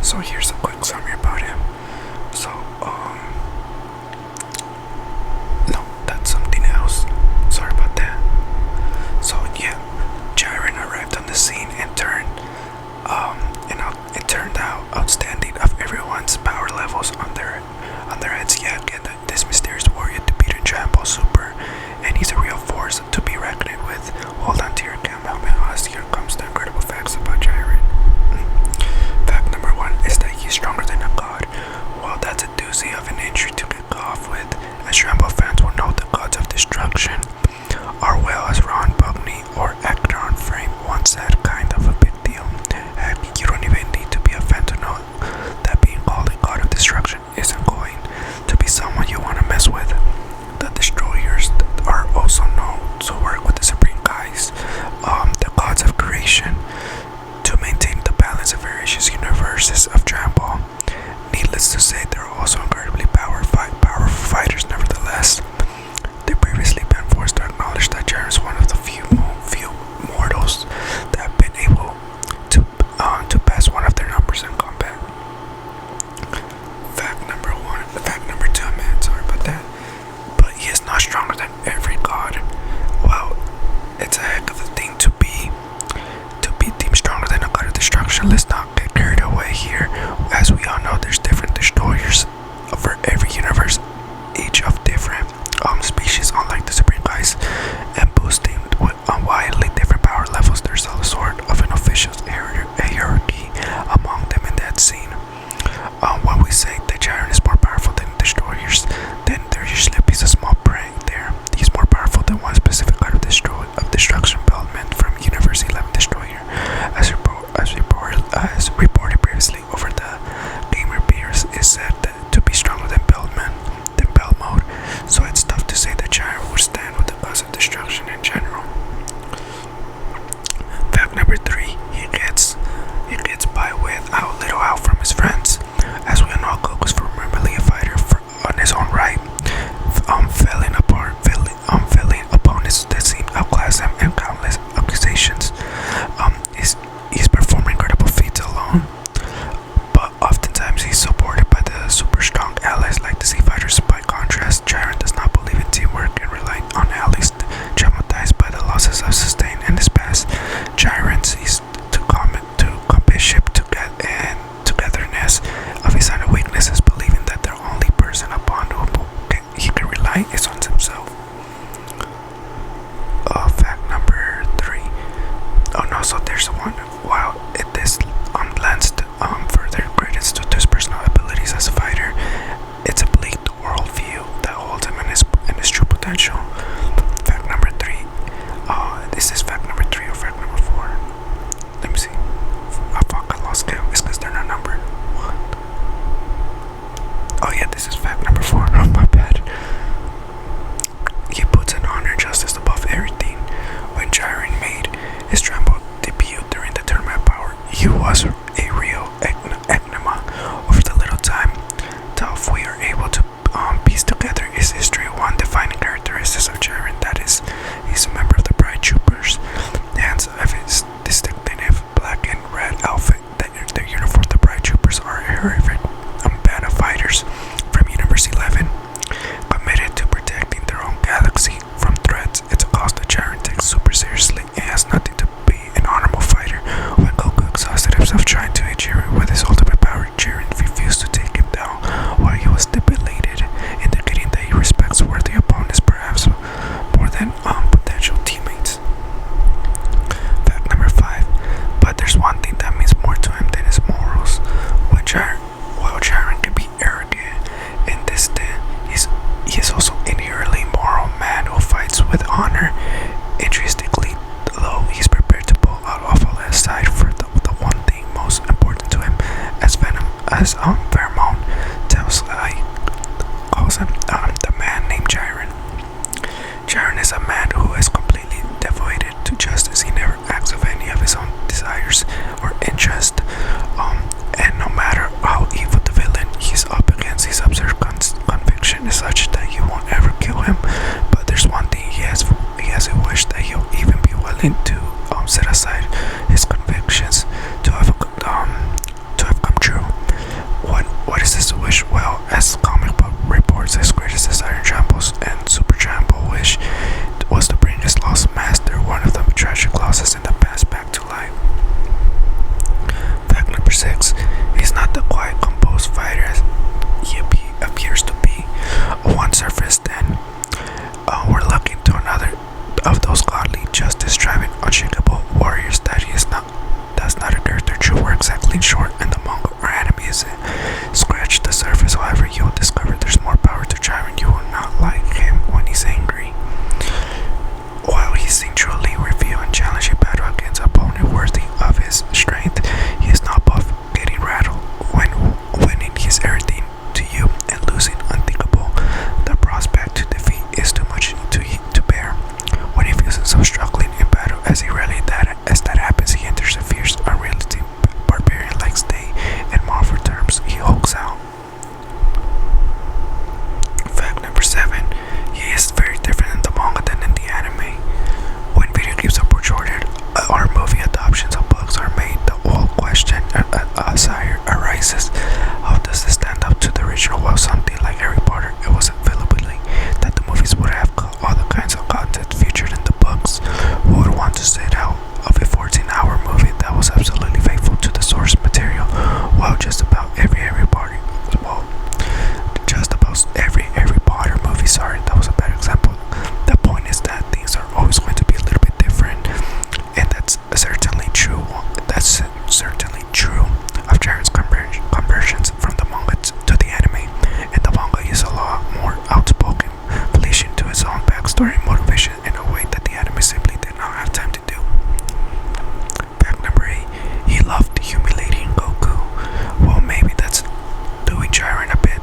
So here's a quick summary about him. So, no, that's something else. Sorry about that. So yeah, Jiren arrived on the scene and it turned out outstanding of everyone's power levels on their heads. Yeah, again, this mysterious warrior defeated Dragon Ball Super, and he's a real force to be reckoned with. Hold on to your cam helmet, as here comes the incredible facts about Jiren. Fact number 1 is that he's stronger than a god. Well, that's a doozy of an entry to kick off with, as Dragon Ball fans will know the gods of destruction are, well, as Ron Bugney or Actor on Frame once said, kind of a big deal. Heck, you don't even need to be a fan to know that being called a god of destruction isn't going to be someone you want to mess with. The destroyers are also known to work with the supreme guys, the gods of creation, to maintain the balance of various universes of Dragon Ball. Needless to say, they're also incredibly powerful fighters nevertheless. They've previously been forced to acknowledge that Jiren is one of the few mortals that have been able to pass one of their numbers in combat. Fact number 2, man, sorry about that. But he is not stronger than every god. Well, it's a heck of a thing to be deemed stronger than a god of destruction. Let's not get carried away here. As we all know, there's different destroyers for every universe, each of different species, unlike the supreme guys, and boosting with wildly different power levels. There's a sort of an official hierarchy among them in that scene. When we say that Jiren is more powerful than destroyers, then there's usually a piece of small print there. He's more powerful than one specific god of destruction development from Universe 11 Destroyer, as reported previously over the gamer peers, is said to be stronger than Belt Mode. So it's tough to say that Jiren would stand with the gods of destruction in general. Fact number 3, he gets by without little help from his friends. As we all know, Goku's formerly a fighter on his own right, failing opponents that seem to outclass him and countless accusations. He's performing incredible feats alone, but oftentimes he's supported by the super strong allies like the Sea Fighters. By contrast, Jiren does not believe in teamwork and rely on allies. Traumatized by the losses of sustained in his past, Jiren sees to companionship and togetherness of his own weaknesses, believing that the only person upon whom he can rely is on himself. Fact number 3. Oh no, so there's one. While this lends further credits to his personal abilities as a fighter, it's a bleak worldview that holds him in his true potential. Fact number 3. This is fact number 3 or fact number 4. Let me see. Oh fuck, I lost count. It's because they're not numbered. What? Oh yeah, this is fact number 4. Oh my bad. He puts an honor and justice above everything. When Jiren made his Dragon Ball debut during the Tournament of Power, he was a real enigma. Over the little time that we are able to piece together his history, one defining characteristic of Jiren, that is, he's a member of the Pride Troopers. The hands of his distinctive black and red outfit, their uniform, the Pride Troopers are a horrific band of fighters from Universe 11, committed to protecting their own galaxy from threats. It's a cause that Jiren takes super seriously and has nothing to be an honorable fighter. When Goku exhausted himself trying to hit Jiren with his ultimate power, Jiren refused to take him down while he was debilitated, indicating that he respects worthy opponents, perhaps more than potential teammates. Fact number 5. But there's one thing that means more to him than his morals. While Jiren can be arrogant and distant, he is also inherently moral man who fights with honor. Intrinsically, though, he's prepared to pull out awful aside for the one thing most important to him, as Vermont calls him the man named Jiren. Jiren is a man who is completely devoted to justice. He never acts of any of his own desires or interest, and no matter how evil the villain he's up against, his absurd conviction is such that you won't ever kill him. But there's one thing he has a wish that he'll even be willing to set aside his convictions to have come true. What is his wish? Well, as comic book reports, his greatest desire in Jumbo's and Super Jumbo wish was to bring his lost master, one of the tragic losses in the past, back to life. Fact number 6. He's not the quiet, composed fighter as he appears to be. On surface, then, we're looking to another of those godly, justice-driving, unshakable warriors that he is not. That's not a character true or exactly short, and the manga or anime is scratch the surface. However, you will discover there's more power to Jiren. You will not like him when he's angry. While he's seen truly reveal and challenge a battle against an opponent worthy of his strength, he is not above getting rattled when winning his everything to you and losing unthinkable. The prospect to defeat is too much to bear. When he feels himself struggling in battle, as that happens, he enters a fierce, unrealistic barbarian-like state. In Marvel terms, he hulks out. Fact number 7. He is very different in the manga than in the anime. When video games are portrayed or movie adoptions of books are made, the old question arises: how does this stand up to the original? Well, something like Harry Potter, it was availability that the movies would have all the kinds of content featured in the books. Who would want to sit out of a 14-hour movie that was absolutely faithful to the source material? Well, just about every Harry Potter movie. Sorry, that was a bad example. The point is that things are always going to be a little bit different, and that's certainly true. That's certainly true of Jiren's conversions from the manga to the anime. In the manga, he's a lot more outspoken, relation to his own backstory and motivation in a way that the anime simply did not have time to do. Fact number 8. He loved humiliating Goku. Well, maybe that's doing Jiren a bit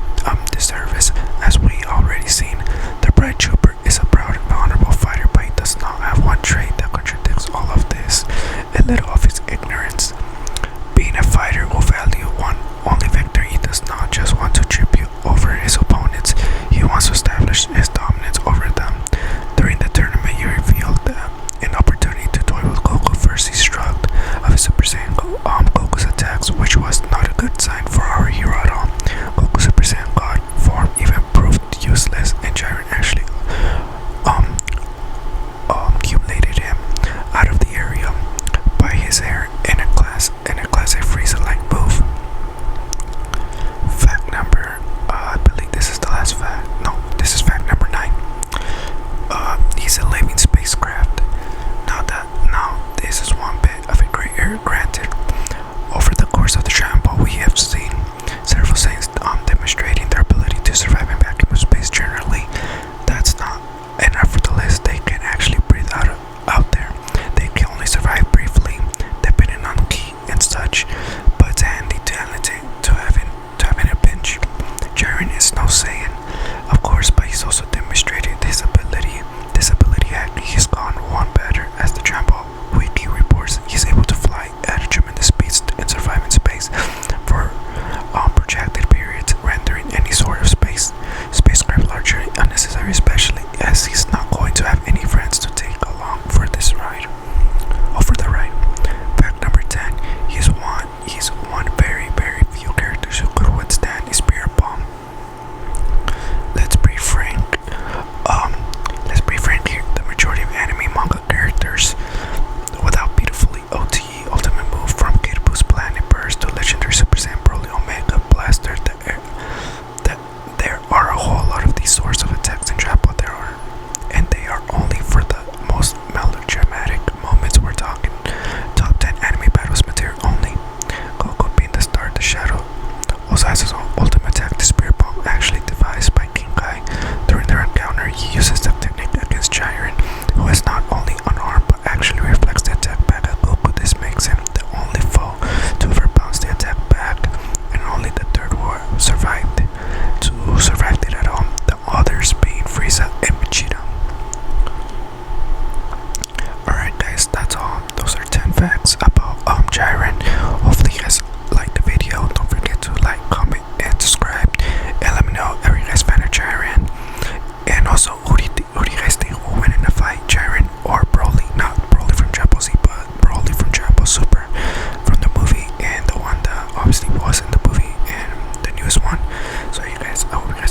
disservice, as we already seen. The Bright Trooper is a proud and honorable fighter, but he does not have one trait that contradicts all of this: a little of his ignorance. Being a fighter who value only victory, he does not just want to tribute over his opponents, he wants to establish his dominance over them. During the tournament, he revealed an opportunity to toy with Goku. First, he shrugged of his Super Saiyan Goku's attacks, which was not a good sign for our hero at all. Goku's Super Saiyan God form even proved useless, and Jiren actually accumulated him out of the area by his hair in a classic Frieza-like move. Fact number, I believe this is the last fact. No, this is fact number 9. He's a living spacecraft. Now this is one bit of a gray area. Granted, over the course of the Jumbo, we have seen previous one. So you guys, I hope you